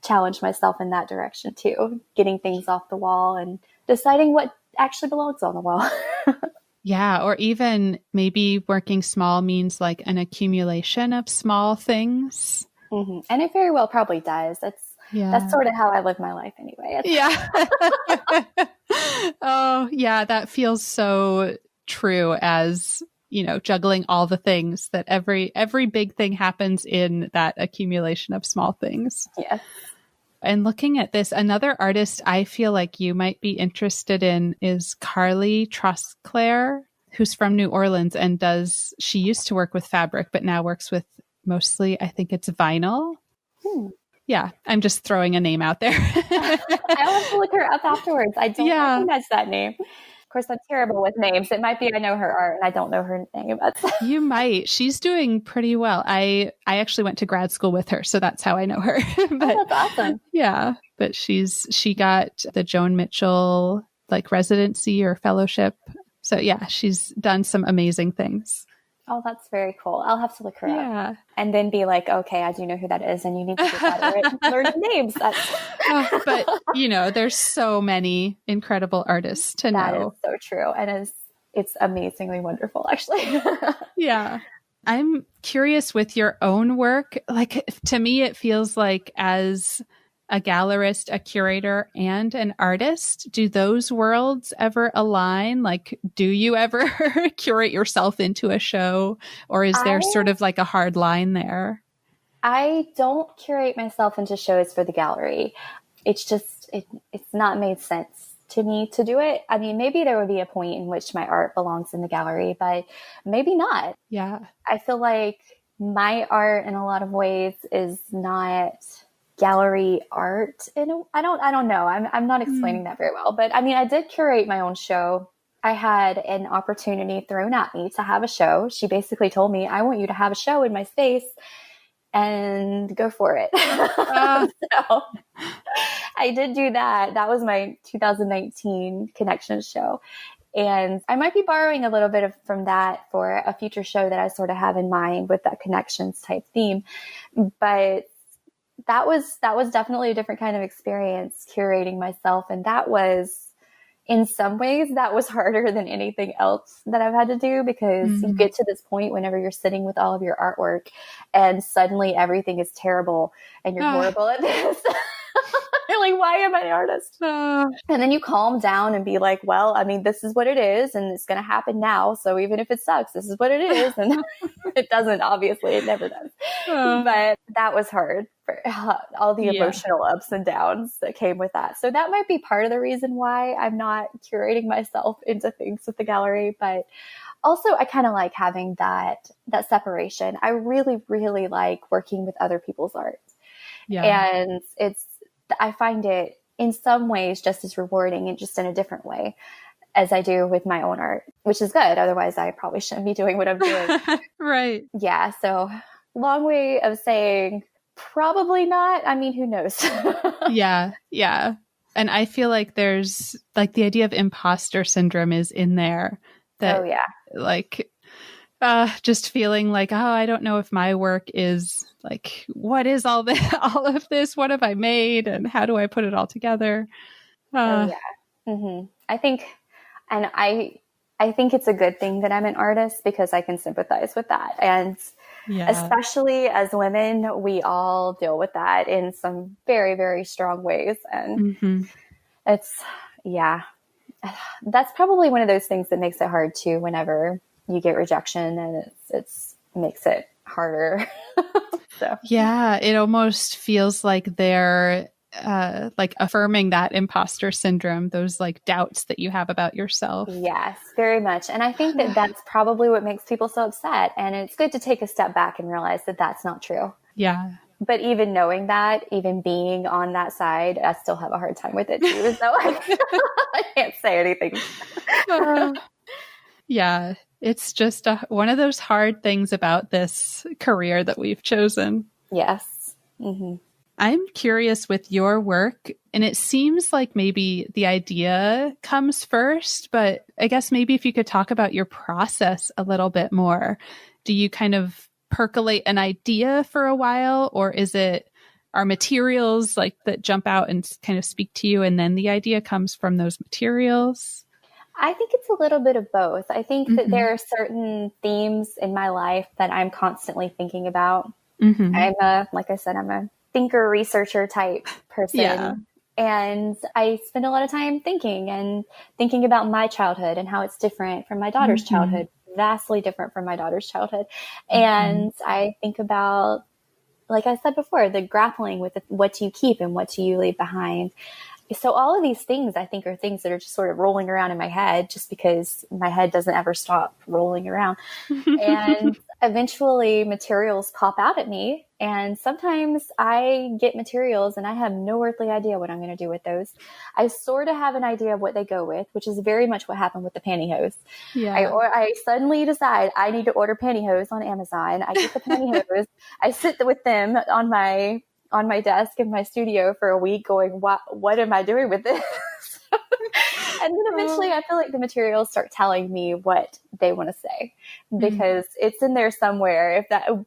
challenge myself in that direction too, getting things off the wall and deciding what actually belongs on the wall. Yeah. Or even maybe working small means like an accumulation of small things. Mm-hmm. And it very well probably does. That's sort of how I live my life anyway. Yeah. Oh, yeah. That feels so true, as, juggling all the things, that every big thing happens in that accumulation of small things. Yes. And looking at this, another artist I feel like you might be interested in is Carly Trosclair, who's from New Orleans and she used to work with fabric, but now works with mostly, I think it's vinyl. Yeah, I'm just throwing a name out there. I'll have to look her up afterwards. I don't recognize that name. Of course, I'm terrible with names. It might be I know her art and I don't know her name. You might. She's doing pretty well. I actually went to grad school with her, so that's how I know her. But, that's awesome. Yeah, but she got the Joan Mitchell residency or fellowship. So yeah, she's done some amazing things. Oh, that's very cool. I'll have to look her up and then be like, okay, I do know who that is, and you need to get better at learning names. But there's so many incredible artists to know. That is so true. And it's amazingly wonderful, actually. Yeah. I'm curious with your own work. To me, it feels like as a gallerist, a curator, and an artist, do those worlds ever align? Do you ever curate yourself into a show, or is there sort of a hard line there? I don't curate myself into shows for the gallery. It's just, it's not made sense to me to do it. I mean, maybe there would be a point in which my art belongs in the gallery, but maybe not. Yeah. I feel like my art in a lot of ways is not gallery art. I don't know. I'm not explaining that very well, but I mean, I did curate my own show. I had an opportunity thrown at me to have a show. She basically told me, I want you to have a show in my space and go for it. So I did do that. That was my 2019 Connections show. And I might be borrowing a little bit from that for a future show that I sort of have in mind with that Connections type theme. But that was definitely a different kind of experience, curating myself. And that was, in some ways, that was harder than anything else that I've had to do, because you get to this point whenever you're sitting with all of your artwork and suddenly everything is terrible and you're horrible at this. You're like, why am I an artist? And then you calm down and be like, well, I mean, this is what it is and it's going to happen now. So even if it sucks, this is what it is. And it doesn't, obviously, it never does. But that was hard for all the emotional ups and downs that came with that. So that might be part of the reason why I'm not curating myself into things with the gallery. But also, I kind of like having that separation. I really, really like working with other people's art. Yeah. And I find it in some ways just as rewarding and just in a different way as I do with my own art, which is good. Otherwise, I probably shouldn't be doing what I'm doing. Right. Yeah. So long way of saying Probably not. I mean, who knows? Yeah. Yeah. And I feel like there's like the idea of imposter syndrome is in there that Oh, yeah. like just feeling like, oh, I don't know if my work is like, what is all this, all of this? What have I made? And how do I put it all together? Oh, yeah. I think, and I think it's a good thing that I'm an artist because I can sympathize with that. And yeah. especially as women, we all deal with that in some very, very strong ways. And it's, yeah, that's probably one of those things that makes it hard too, whenever you get rejection, and it's makes it harder. So. Yeah, it almost feels like they're like affirming that imposter syndrome, those like doubts that you have about yourself. Yes, very much. And I think that that's probably what makes people so upset. And it's good to take a step back and realize that that's not true. Yeah. But even knowing that, even being on that side, I still have a hard time with it too. So I can't say anything. Yeah, it's just one of those hard things about this career that we've chosen. Yes. I'm curious with your work, and it seems like maybe the idea comes first, but I guess maybe if you could talk about your process a little bit more. Do you kind of percolate an idea for a while, or is it are materials like that jump out and kind of speak to you, and then the idea comes from those materials? I think it's a little bit of both. I think that there are certain themes in my life that I'm constantly thinking about. Like I said, I'm a thinker, researcher type person. Yeah. And I spend a lot of time thinking about my childhood and how it's different from my daughter's childhood, vastly different from my daughter's childhood. And I think about, like I said before, the grappling with what do you keep and what do you leave behind. So all of these things, I think, are things that are just sort of rolling around in my head just because my head doesn't ever stop rolling around. And eventually materials pop out at me. And sometimes I get materials and I have no earthly idea what I'm going to do with those. I sort of have an idea of what they go with, which is very much what happened with the pantyhose. Yeah. I suddenly decide I need to order pantyhose on Amazon. I get the pantyhose. I sit with them on my desk in my studio for a week going, what am I doing with this? And then eventually I feel like the materials start telling me what they want to say because it's in there somewhere.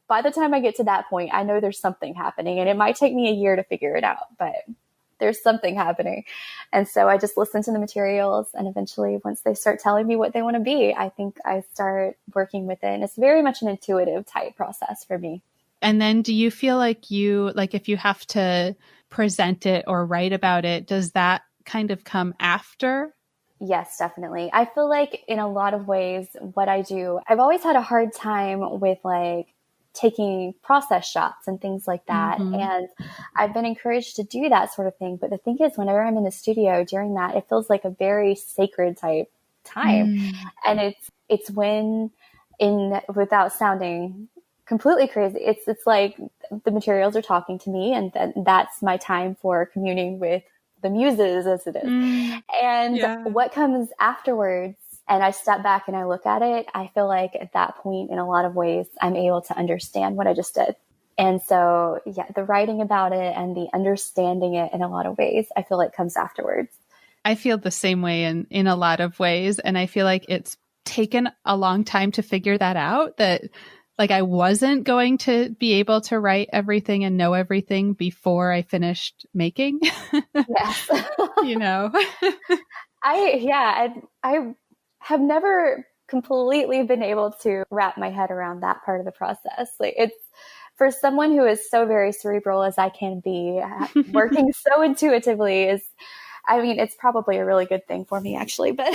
By the time I get to that point, I know there's something happening, and it might take me a year to figure it out, but there's something happening. And so I just listen to the materials, and eventually once they start telling me what they want to be, I think I start working with it. And it's very much an intuitive type process for me. And then do you feel like if you have to present it or write about it, does that kind of come after? Yes, definitely. I feel like in a lot of ways, what I do, I've always had a hard time with like taking process shots and things like that. And I've been encouraged to do that sort of thing. But the thing is, whenever I'm in the studio during that, it feels like a very sacred type time. And it's when without sounding completely crazy, it's like the materials are talking to me, and that's my time for communing with the muses, as it is. And what comes afterwards, and I step back and I look at it, I feel like at that point, in a lot of ways, I'm able to understand what I just did. And so, the writing about it and the understanding it in a lot of ways, I feel like comes afterwards. I feel the same way in a lot of ways. And I feel like it's taken a long time to figure that out, that like I wasn't going to be able to write everything and know everything before I finished making. Yes. You know? I have never completely been able to wrap my head around that part of the process. Like, it's for someone who is so very cerebral as I can be, working so intuitively it's probably a really good thing for me, actually, but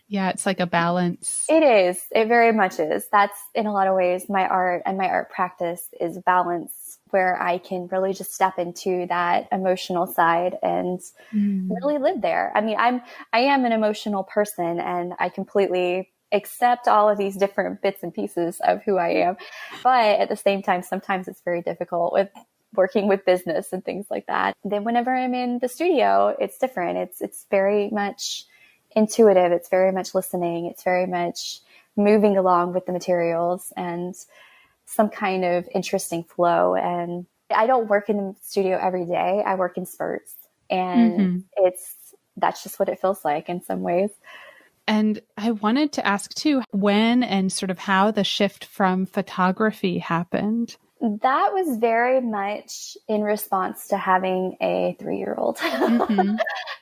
yeah, it's like a balance. It is. It very much is. That's in a lot of ways my art and my art practice is balance, where I can really just step into that emotional side and really live there. I mean, I am an emotional person, and I completely accept all of these different bits and pieces of who I am. But at the same time, sometimes it's very difficult with working with business and things like that. Then whenever I'm in the studio, it's different. It's very much intuitive. It's very much listening. It's very much moving along with the materials. And some kind of interesting flow. And I don't work in the studio every day. I work in spurts, and that's just what it feels like in some ways. And I wanted to ask too, when and sort of how the shift from photography happened. That was very much in response to having a 3-year-old.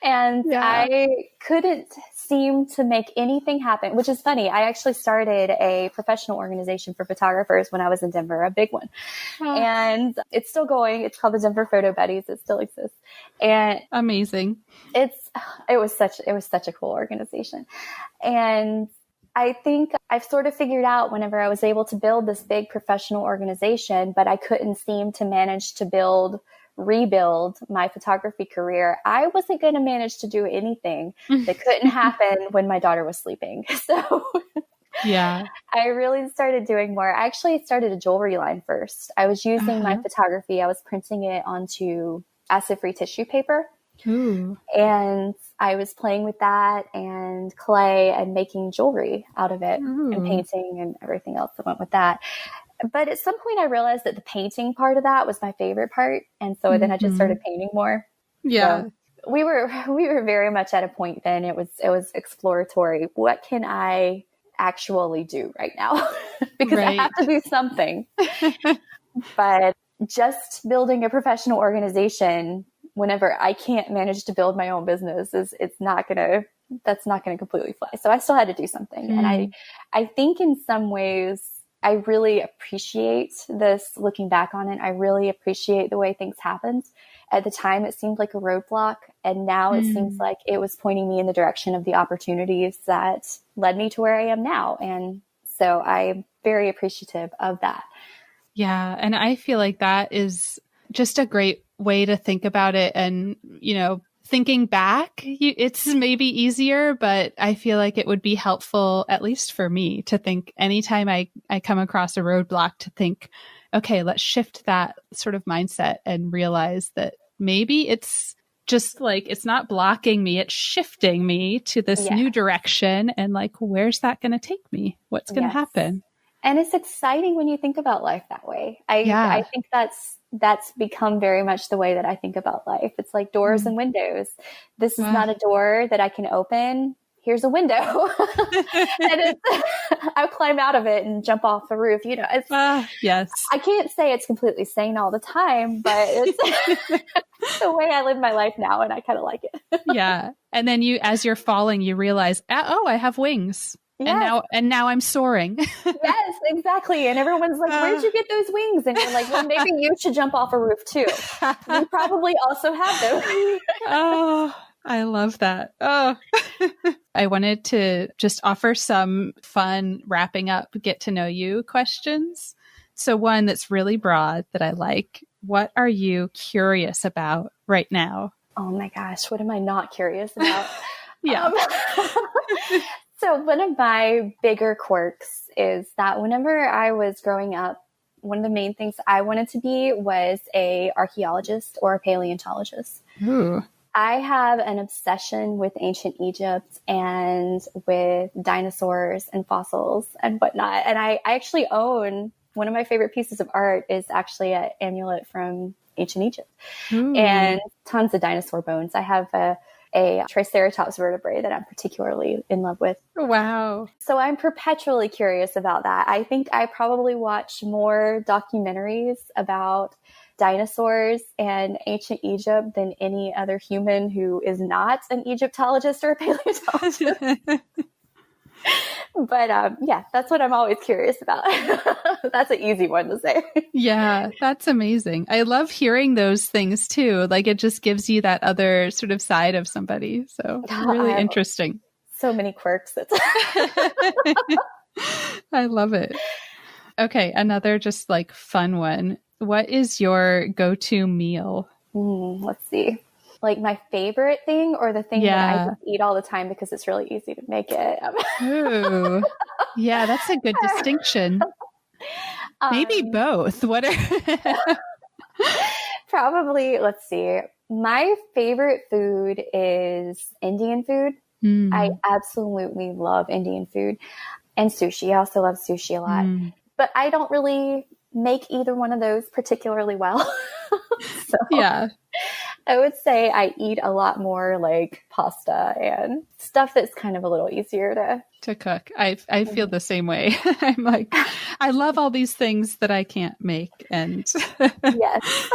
And I couldn't seem to make anything happen, which is funny. I actually started a professional organization for photographers when I was in Denver, a big one. And it's still going. It's called the Denver Photo Buddies. It still exists. And amazing. It was such a cool organization. And I think I've sort of figured out whenever I was able to build this big professional organization, but I couldn't seem to manage to rebuild my photography career, I wasn't going to manage to do anything that couldn't happen when my daughter was sleeping. So I really started doing more. I actually started a jewelry line first. I was using my photography. I was printing it onto acid-free tissue paper. Ooh. And I was playing with that and clay and making jewelry out of it and painting and everything else that went with that. But at some point I realized that the painting part of that was my favorite part. And so then I just started painting more. Yeah. So we were very much at a point then. It was exploratory. What can I actually do right now? Because I have to do something. But just building a professional organization whenever I can't manage to build my own business that's not going to completely fly. So I still had to do something. And I think in some ways I really appreciate this looking back on it. I really appreciate the way things happened. At the time, it seemed like a roadblock. And now it seems like it was pointing me in the direction of the opportunities that led me to where I am now. And so I'm very appreciative of that. Yeah. And I feel like that is just a great way to think about it. And, thinking back, it's maybe easier, but I feel like it would be helpful, at least for me, to think anytime I come across a roadblock to think, okay, let's shift that sort of mindset and realize that maybe it's just like, it's not blocking me, it's shifting me to this new direction. And like, where's that going to take me? What's going to happen? And it's exciting when you think about life that way. I think that's become very much the way that I think about life. It's like doors and windows. This is not a door that I can open. Here's a window. And I'll climb out of it and jump off the roof. It's I can't say it's completely sane all the time, but it's the way I live my life now, and I kind of like it. Yeah. And then as you're falling, you realize, I have wings. Yes. And now I'm soaring. Yes, exactly. And everyone's like, where'd you get those wings? And you're like, well, maybe you should jump off a roof too. You probably also have those. Oh, I love that. Oh, I wanted to just offer some fun wrapping up, get to know you questions. So one that's really broad that I like. What are you curious about right now? Oh my gosh. What am I not curious about? So one of my bigger quirks is that whenever I was growing up, one of the main things I wanted to be was a archaeologist or a paleontologist. Ooh. I have an obsession with ancient Egypt and with dinosaurs and fossils and whatnot. And I actually own one of my favorite pieces of art is actually an amulet from ancient Egypt. Ooh. And tons of dinosaur bones. I have a Triceratops vertebrae that I'm particularly in love with. Wow. So I'm perpetually curious about that. I think I probably watch more documentaries about dinosaurs and ancient Egypt than any other human who is not an Egyptologist or a paleontologist. But that's what I'm always curious about. That's an easy one to say. Yeah, that's amazing. I love hearing those things too. Like it just gives you that other sort of side of somebody. So really interesting. So many quirks. I love it. Okay, another just like fun one. What is your go-to meal? Let's see. Like my favorite thing or the thing that I just eat all the time because it's really easy to make it. Ooh. Yeah, that's a good distinction. Maybe both. What are Probably, let's see. My favorite food is Indian food. I absolutely love Indian food and sushi. I also love sushi a lot. but I don't really make either one of those particularly well. So Yeah. I would say I eat a lot more like pasta and stuff that's kind of a little easier to cook. I feel the same way. I'm like, I love all these things that I can't make. And yes.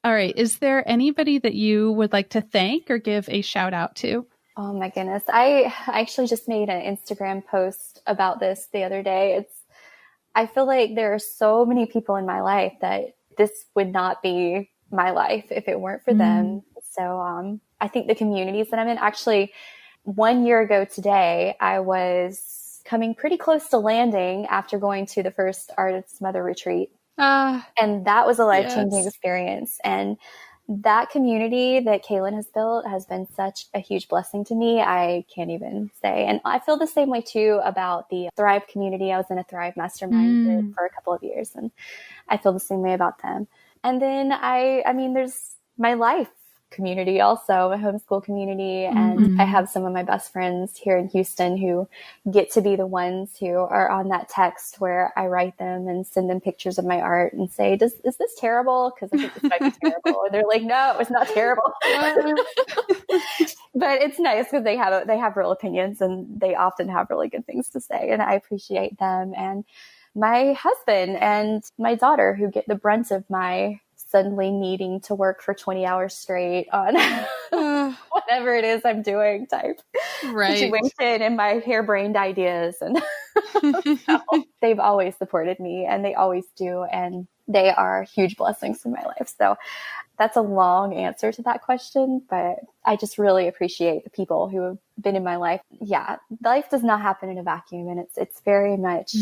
All right. Is there anybody that you would like to thank or give a shout out to? Oh my goodness. I actually just made an Instagram post about this the other day. I feel like there are so many people in my life that this would not be my life if it weren't for them. So I think the communities that I'm in, actually 1 year ago today, I was coming pretty close to landing after going to the first Artist Mother Retreat. And that was a life-changing experience. And that community that Kaylin has built has been such a huge blessing to me. I can't even say. And I feel the same way too about the Thrive community. I was in a Thrive mastermind group for a couple of years, and I feel the same way about them. And then I mean, there's my life community also, a homeschool community. And I have some of my best friends here in Houston who get to be the ones who are on that text where I write them and send them pictures of my art and say, is this terrible? Because I think this might be terrible. And they're like, no, it's not terrible. But it's nice because they have real opinions, and they often have really good things to say. And I appreciate them. And my husband and my daughter, who get the brunt of my suddenly needing to work for 20 hours straight on whatever it is I'm doing type situation, and my harebrained ideas. And so they've always supported me, and they always do. And they are huge blessings in my life. So that's a long answer to that question, but I just really appreciate the people who have been in my life. Yeah, life does not happen in a vacuum, and it's very much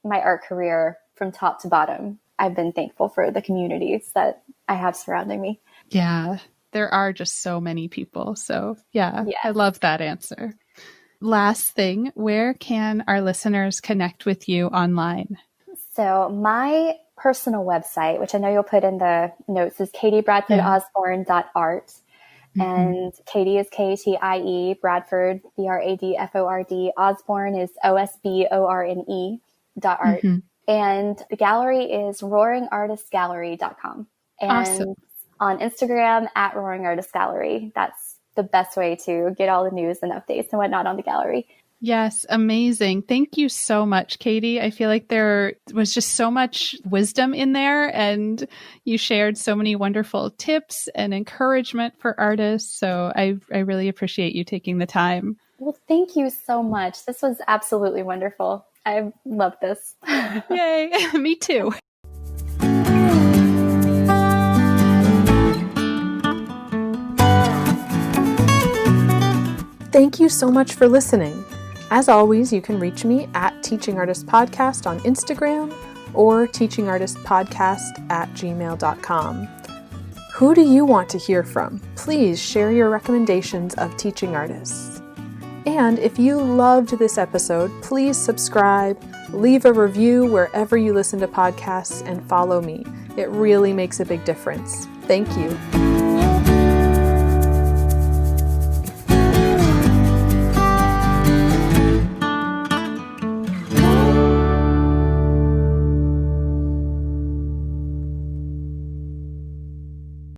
my art career from top to bottom. I've been thankful for the communities that I have surrounding me. Yeah, there are just so many people. So yeah, I love that answer. Last thing, where can our listeners connect with you online? So my personal website, which I know you'll put in the notes, is katiebradfordosborne.art. And Katie is Katie, Bradford, Bradford, Osborne is OSBORNE.art. And the gallery is roaringartistgallery.com. And on Instagram at Roaring Artist Gallery. That's the best way to get all the news and updates and whatnot on the gallery. Yes, amazing. Thank you so much, Katie. I feel like there was just so much wisdom in there, and you shared so many wonderful tips and encouragement for artists. So I really appreciate you taking the time. Well, thank you so much. This was absolutely wonderful. I love this. Yay. Me too. Thank you so much for listening. As always, you can reach me at Teaching Artist Podcast on Instagram or teachingartistpodcast@gmail.com. Who do you want to hear from? Please share your recommendations of teaching artists. And if you loved this episode, please subscribe, leave a review wherever you listen to podcasts, and follow me. It really makes a big difference. Thank you.